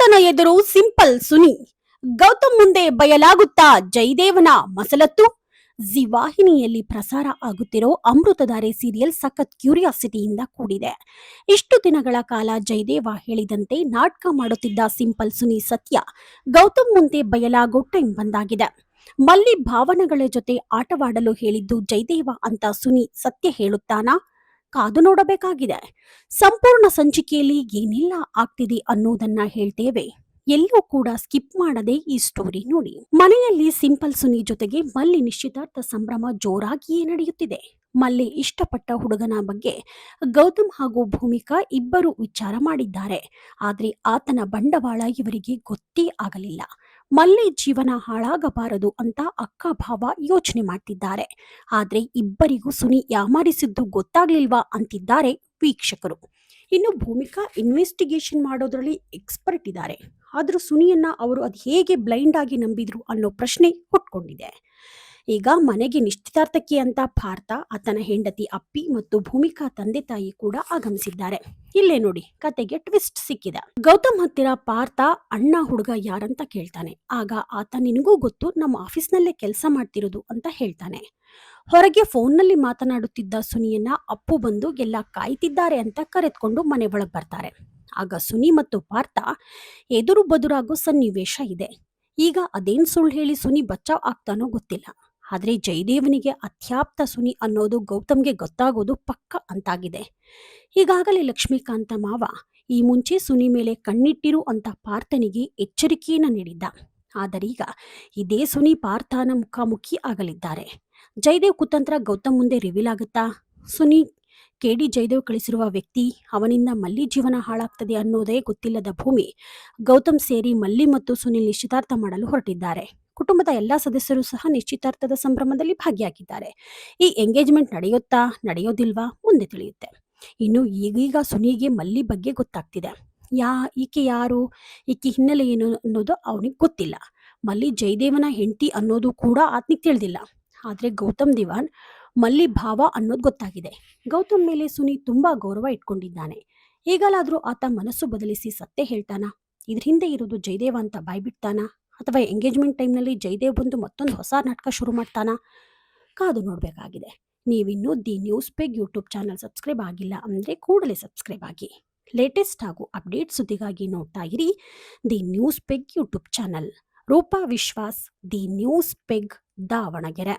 ಆತನ ಎದುರು ಸಿಂಪಲ್ ಸುನಿ. ಗೌತಮ್ ಮುಂದೆ ಬಯಲಾಗುತ್ತಾ ಜಯದೇವನ ಮಸಲತ್ತು. ಜಿ ವಾಹಿನಿಯಲ್ಲಿ ಪ್ರಸಾರ ಆಗುತ್ತಿರೋ ಅಮೃತಧಾರೆ ಸೀರಿಯಲ್ ಸಖತ್ ಕ್ಯೂರಿಯಾಸಿಟಿಯಿಂದ ಕೂಡಿದೆ. ಇಷ್ಟು ದಿನಗಳ ಕಾಲ ಜಯದೇವ ಹೇಳಿದಂತೆ ನಾಟಕ ಮಾಡುತ್ತಿದ್ದ ಸಿಂಪಲ್ ಸುನಿ ಸತ್ಯ ಗೌತಮ್ ಮುಂದೆ ಬಯಲಾಗೋ ಟೈಮ್ ಬಂದಾಗಿದೆ. ಮಲ್ಲಿ ಭಾವನೆಗಳ ಜೊತೆ ಆಟವಾಡಲು ಹೇಳಿದ್ದು ಜಯದೇವ ಅಂತ ಸುನಿ ಸತ್ಯ ಹೇಳುತ್ತಾನಾ? ಕಾದು ನೋಡಬೇಕಾಗಿದೆ. ಸಂಪೂರ್ಣ ಸಂಚಿಕೆಯಲ್ಲಿ ಏನೆಲ್ಲ ಆಗ್ತಿದೆ ಅನ್ನೋದನ್ನ ಹೇಳ್ತೇವೆ. ಎಲ್ಲೂ ಕೂಡ ಸ್ಕಿಪ್ ಮಾಡದೆ ಈ ಸ್ಟೋರಿ ನೋಡಿ. ಮನೆಯಲ್ಲಿ ಸಿಂಪಲ್ ಸುನಿ ಜೊತೆಗೆ ಮಲ್ಲಿ ನಿಶ್ಚಿತಾರ್ಥ ಸಂಭ್ರಮ ಜೋರಾಗಿಯೇ ನಡೆಯುತ್ತಿದೆ. ಮಲ್ಲಿ ಇಷ್ಟಪಟ್ಟ ಹುಡುಗನ ಬಗ್ಗೆ ಗೌತಮ್ ಹಾಗೂ ಭೂಮಿಕಾ ಇಬ್ಬರು ವಿಚಾರ ಮಾಡಿದ್ದಾರೆ. ಆದ್ರೆ ಆತನ ಬಂಡವಾಳ ಇವರಿಗೆ ಗೊತ್ತೇ ಆಗಲಿಲ್ಲ. ಮಲ್ಲಿ ಜೀವನ ಹಾಳಾಗಬಾರದು ಅಂತ ಅಕ್ಕ ಭಾವ ಯೋಚನೆ ಮಾಡ್ತಿದ್ದಾರೆ. ಆದ್ರೆ ಇಬ್ಬರಿಗೂ ಸುನಿ ಯಾಮಾರಿಸಿದ್ದು ಗೊತ್ತಾಗ್ಲಿಲ್ವಾ ಅಂತಿದ್ದಾರೆ ವೀಕ್ಷಕರು. ಇನ್ನು ಭೂಮಿಕಾ ಇನ್ವೆಸ್ಟಿಗೇಷನ್ ಮಾಡೋದ್ರಲ್ಲಿ ಎಕ್ಸ್ಪರ್ಟ್ ಇದ್ದಾರೆ. ಆದ್ರೂ ಸುನಿಯನ್ನ ಅವರು ಅದು ಹೇಗೆ ಬ್ಲೈಂಡ್ ಆಗಿ ನಂಬಿದ್ರು ಅನ್ನೋ ಪ್ರಶ್ನೆ ಹುಟ್ಕೊಂಡಿದೆ. ಈಗ ಮನೆಗೆ ನಿಶ್ಚಿತಾರ್ಥಕ್ಕೆ ಅಂತ ಪಾರ್ಥ, ಆತನ ಹೆಂಡತಿ ಅಪ್ಪಿ ಮತ್ತು ಭೂಮಿಕಾ ತಂದೆ ತಾಯಿ ಕೂಡ ಆಗಮಿಸಿದ್ದಾರೆ. ಇಲ್ಲೇ ನೋಡಿ ಕತೆಗೆ ಟ್ವಿಸ್ಟ್ ಸಿಕ್ಕಿದೆ. ಗೌತಮ್ ಹತ್ತಿರ ಪಾರ್ಥ ಅಣ್ಣ ಹುಡುಗ ಯಾರಂತ ಕೇಳ್ತಾನೆ. ಆಗ ಆತ ನಿನಗೂ ಗೊತ್ತು, ನಮ್ಮ ಆಫೀಸ್ನಲ್ಲೇ ಕೆಲಸ ಮಾಡ್ತಿರೋದು ಅಂತ ಹೇಳ್ತಾನೆ. ಹೊರಗೆ ಫೋನ್ನಲ್ಲಿ ಮಾತನಾಡುತ್ತಿದ್ದ ಸುನಿಯನ್ನ ಅಪ್ಪು ಬಂದು ಎಲ್ಲ ಕಾಯ್ತಿದ್ದಾರೆ ಅಂತ ಕರೆದುಕೊಂಡು ಮನೆ ಒಳಗೆ ಬರ್ತಾರೆ. ಆಗ ಸುನಿ ಮತ್ತು ಪಾರ್ಥ ಎದುರು ಬದುರಾಗೋ ಸನ್ನಿವೇಶ ಇದೆ. ಈಗ ಅದೇನ್ ಸುಳ್ಳು ಹೇಳಿ ಸುನಿ ಬಚಾವ್ ಆಗ್ತಾನೋ ಗೊತ್ತಿಲ್ಲ. ಆದ್ರೆ ಜಯದೇವನಿಗೆ ಅತ್ಯಾಪ್ತ ಸುನಿ ಅನ್ನೋದು ಗೌತಮ್ಗೆ ಗೊತ್ತಾಗೋದು ಪಕ್ಕ ಅಂತಾಗಿದೆ. ಈಗಾಗಲೇ ಲಕ್ಷ್ಮೀಕಾಂತ ಮಾವ ಈ ಮುಂಚೆ ಸುನಿ ಮೇಲೆ ಕಣ್ಣಿಟ್ಟಿರು ಅಂತ ಪಾರ್ಥನಿಗೆ ಎಚ್ಚರಿಕೆಯನ್ನ ನೀಡಿದ್ದ. ಆದರೀಗ ಇದೇ ಸುನಿ ಪಾರ್ಥನ ಮುಖಾಮುಖಿ ಆಗಲಿದ್ದಾರೆ. ಜಯದೇವ್ ಕುತಂತ್ರ ಗೌತಮ್ ಮುಂದೆ ರಿವೀಲ್ ಆಗುತ್ತಾ? ಸುನಿ ಕೆಡಿ ಜಯದೇವ್ ಕಳಿಸಿರುವ ವ್ಯಕ್ತಿ, ಅವನಿಂದ ಮಲ್ಲಿ ಜೀವನ ಹಾಳಾಗ್ತದೆ ಅನ್ನೋದೇ ಗೊತ್ತಿಲ್ಲದ ಭೂಮಿ, ಗೌತಮ್ ಸೇರಿ ಮಲ್ಲಿ ಮತ್ತು ಸುನಿಲ್ ನಿಶ್ಚಿತಾರ್ಥ ಮಾಡಲು ಹೊರಟಿದ್ದಾರೆ. ಕುಟುಂಬದ ಎಲ್ಲಾ ಸದಸ್ಯರು ಸಹ ನಿಶ್ಚಿತಾರ್ಥದ ಸಂಭ್ರಮದಲ್ಲಿ ಭಾಗಿಯಾಗಿದ್ದಾರೆ. ಈ ಎಂಗೇಜ್ಮೆಂಟ್ ನಡೆಯುತ್ತಾ ನಡೆಯೋದಿಲ್ವಾ ಮುಂದೆ ತಿಳಿಯುತ್ತೆ. ಇನ್ನು ಈಗೀಗ ಸುನಿಗೆ ಮಲ್ಲಿ ಬಗ್ಗೆ ಗೊತ್ತಾಗ್ತಿದೆ. ಈಕೆ ಯಾರು, ಈಕೆ ಹಿನ್ನೆಲೆ ಏನು ಅನ್ನೋದು ಅವನಿಗೆ ಗೊತ್ತಿಲ್ಲ. ಮಲ್ಲಿ ಜಯದೇವನ ಹೆಂಡತಿ ಅನ್ನೋದು ಕೂಡ ಆತನಿಗೆ ತಿಳಿದಿಲ್ಲ. ಆದ್ರೆ ಗೌತಮ್ ದಿವಾನ್ ಮಲ್ಲಿ ಭಾವ ಅನ್ನೋದು ಗೊತ್ತಾಗಿದೆ. ಗೌತಮ್ ಮೇಲೆ ಸುನಿ ತುಂಬಾ ಗೌರವ ಇಟ್ಕೊಂಡಿದ್ದಾನೆ. ಈಗಲಾದ್ರೂ ಆತ ಮನಸ್ಸು ಬದಲಿಸಿ ಸತ್ಯ ಹೇಳ್ತಾನಾ? ಇದ್ರ ಹಿಂದೆ ಇರೋದು ಜಯದೇವ ಅಂತ ಬಾಯ್ಬಿಡ್ತಾನಾ? ಅಥವಾ ಎಂಗೇಜ್ಮೆಂಟ್ ಟೈಮ್ನಲ್ಲಿ ಜಯದೇವ್ ಬಂದು ಮತ್ತೊಂದು ಹೊಸ ನಾಟಕ ಶುರು ಮಾಡ್ತಾನಾ? ಕಾದು ನೋಡಬೇಕಾಗಿದೆ. ನೀವಿನ್ನೂ the news peg YouTube channel subscribe ಆಗಿಲ್ಲ ಅಂದರೆ ಕೂಡಲೇ ಸಬ್ಸ್ಕ್ರೈಬ್ ಆಗಿ. ಲೇಟೆಸ್ಟ್ ಹಾಗೂ ಅಪ್ಡೇಟ್ ಸುದ್ದಿಗಾಗಿ ನೋಡ್ತಾ ಇರಿ the news peg YouTube channel. Roopa Vishwas, the news peg, Davanagere.